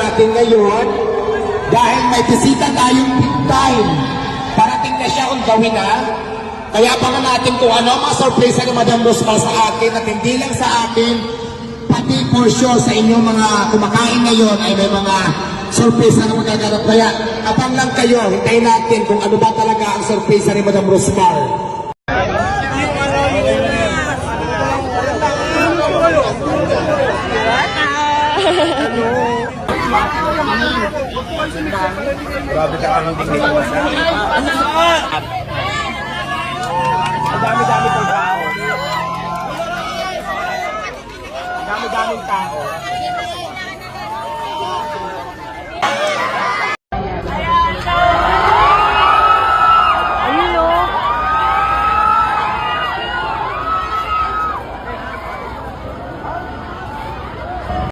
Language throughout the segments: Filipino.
natin ngayon dahil may bisita tayong big time. Parating na siya kung gawin na. Kaya abangan natin kung ano ang mga sorpresa ni Madam Rosmar sa akin at hindi lang sa akin, pati for sure sa inyong mga kumakain ngayon ay may mga sorpresa na magaganap. Kaya abang lang kayo, hintayin natin kung ano ba talaga ang sorpresa ni Madam Rosmar. Grabe ka ang tingin mo sa ang dami-dami ng tao. Ang dami-daming tao.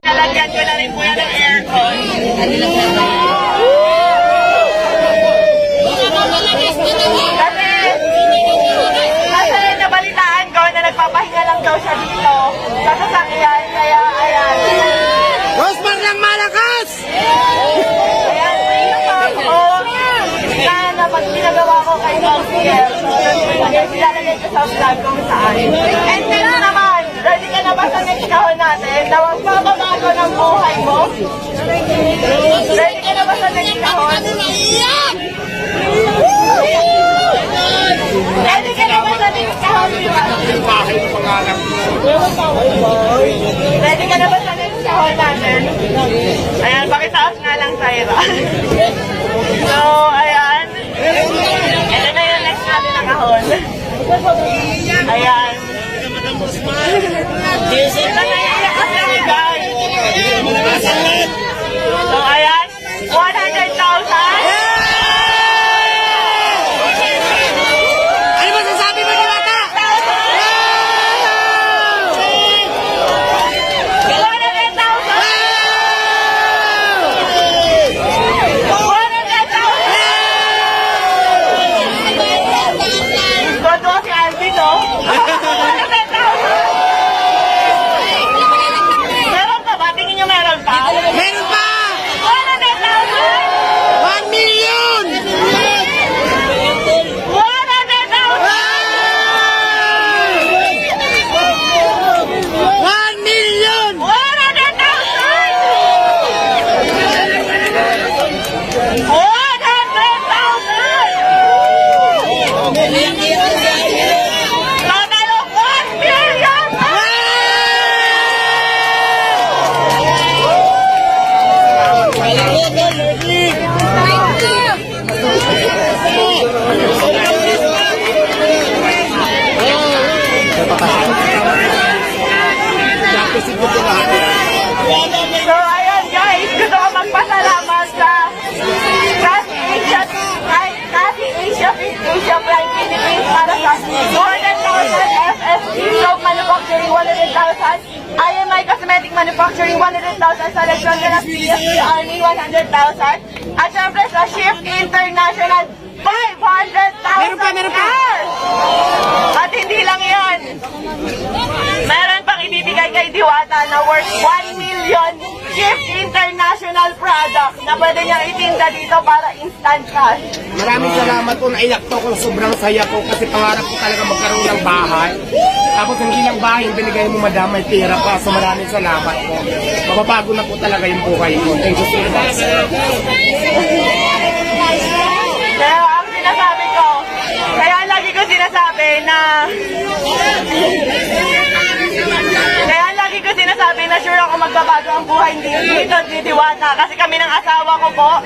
Nalagyan ko na rin po yan ng aircon. Kasi nabalitaan ko na nagpapahinga lang daw siya dito sa sasakyan, kaya ayan. Rosmar ng malakas! Ayan, na pag ginagawa ko kay Rosmar, ilalagay ko sa vlog kung saan. And then naman, ready ka na ba sa next kahon natin na magpapabago ng buhay mo? Ready ka na ba sa next kahon? Ready ka na ba sa next kahon? Ready ka na ba sa next kahon natin? Ayan, pakitaas nga lang Tyra. So, ayan. Ito na yung next natin na kahon. Ayan. Ito na yung next natin guys. So, ayan. 100,000. Ano masasabi mo, Diwata? 100,000. Godo si Alvin, no? 100,000. Meron pa ba? Tingin nyo meron pa? Meron pa! 100,000. 1 million! 1 million! 100,000. So, ayan guys, gusto ko magpasalamat sa Asia Prime Philippines para sa 200,000, FSC Soap Manufacturing 100,000, IMI Cosmetic Manufacturing 100,000, sa Lechon de las PSP Army 100,000, at syempre sa Shift International 500,000. Meron pa. At hindi lang yan. Meron pang ibibigay kay Diwata na worth 1 million Shift International product na pwede niyang itinda dito para instant cash. Maraming salamat po, naiyak to ko. Sobrang saya ko kasi pangarap ko talaga magkaroon ng bahay. Tapos hindi lang bahay, binigay mo madam, may pera pa. So maraming salamat po. Mababago na po talaga yung buhay ko. Thank you so much. Pero ang sinasabi ko, kaya lagi ko sinasabi na sure ako magbabago ang buhay dito ni Diwata. Kasi kami ng asawa ko po,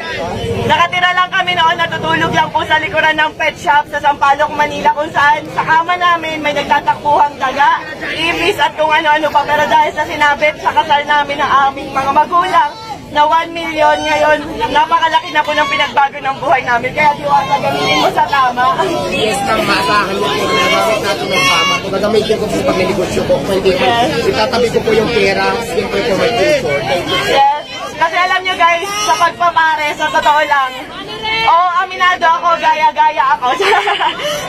nakatira lang kami noon, natutulog lang po sa likuran ng pet shop sa Sampaloc, Manila, kung saan sa kama namin may nagtatakbuhang daga, ibis at kung ano-ano pa. Pero dahil sa sinabit sa kasal namin ng aming mga magulang, na 1 million ngayon, napakalaki na po ng pinagbago ng buhay namin. Kaya Diwata, gamitin mo sa tama. Yes, nang maasahan mo po. Nagamit natin ng tama. Kung gagamitin ko po sa pagnegosyo ko, kung hindi ko, itatabi ko po yung pera, siyempre po may future. Yes. Kasi alam nyo guys, sa pagpapare, sa totoo lang, aminado ako, gaya-gaya ako.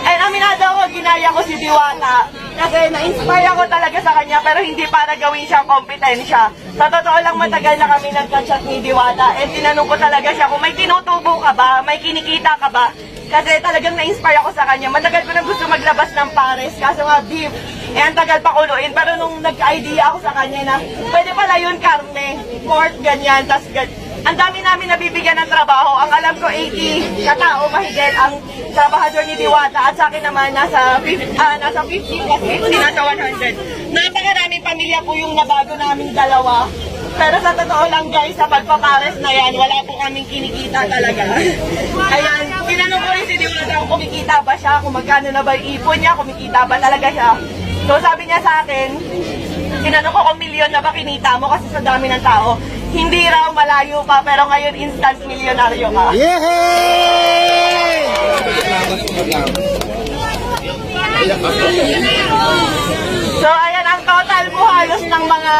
And aminado ako, ginaya ko si Diwata. Kasi na-inspire ako talaga sa kanya pero hindi para gawin siyang kompetensya. Sa totoo lang matagal na kami nagka-chat ni Diwata and tinanong ko talaga siya kung may tinutubo ka ba, may kinikita ka ba. Kasi talagang na-inspire ako sa kanya. Matagal ko na gusto maglabas ng pares kaso nga beef. Eh ang tagal pa kuluin pero nung nagka-idea ako sa kanya na pwede pala yun karne, pork, ganyan, tas ang dami namin nabibigyan ng trabaho. Ang alam ko 80 katao mahigit ang trabahador ni Diwata at sa akin naman nasa 50 plus 50, nasa 100. Napakaraming pamilya po yung nabago naming dalawa. Pero sa totoo lang guys, sa pagpapares na yan, wala po kaming kinikita talaga. Ayan, tinanong ko rin si Diwata kung kumikita ba siya, kung magkano na ba yung ipon niya, kumikita ba talaga siya. So sabi niya sa akin, tinanong ko kung milyon na ba kinita mo kasi sa dami ng tao. Hindi raw, malayo pa, pero ngayon instant milyonaryo ka. Yehey! So ayan, ang total po halos ng mga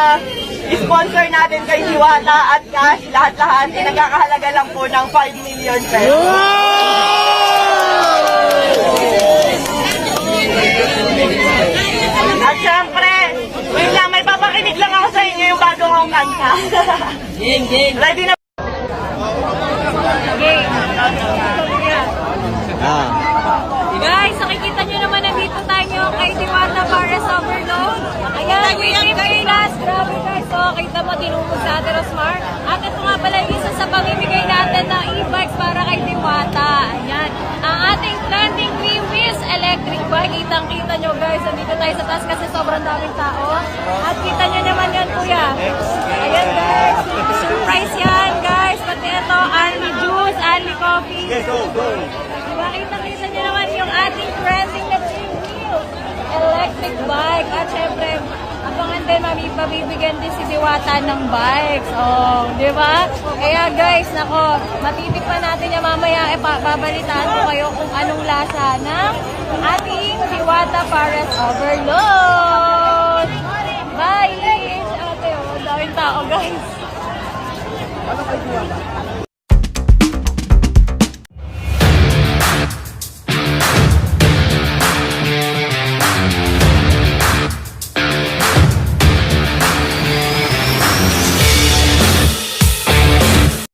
sponsor natin kay Diwata at cash, lahat-lahat, ay nagkakahalaga lang po ng 5 million pesos. At syempre, wait lang, may papakinig lang ako sa inyo yung bago kong kanta. Ready na? Guys, nakikita nyo naman nandito tayo kay Diwata Pares Overload. Ayan, waiting Kailas. Grabe guys. So, kita mo, tinumog sa Ate Rosmar. At ito nga pala yung isa sa pamimigay natin ng e-bikes para kay Diwata. Ayan. Ang ating trending Wiwis electric bike. Kitang-kita nyo guys. Nandito tayo sa taas kasi sobrang daming tao. At kita nyo naman yan, kuya. Ayan guys. Surprise yan guys. Pati ito, Anli Juice, Anli Coffee. Makita-kita nyo naman yung ating trending na 3-wheels electric bike. At syempre, abangan din, mabibigyan din si Diwata ng bikes. Oh, di ba? Kaya guys, nako, matitikman natin yung mamaya. Babalitaan ko kayo kung anong lasa ng ating Diwata Pares Overload. Bye! Ate, oh, daming tao guys.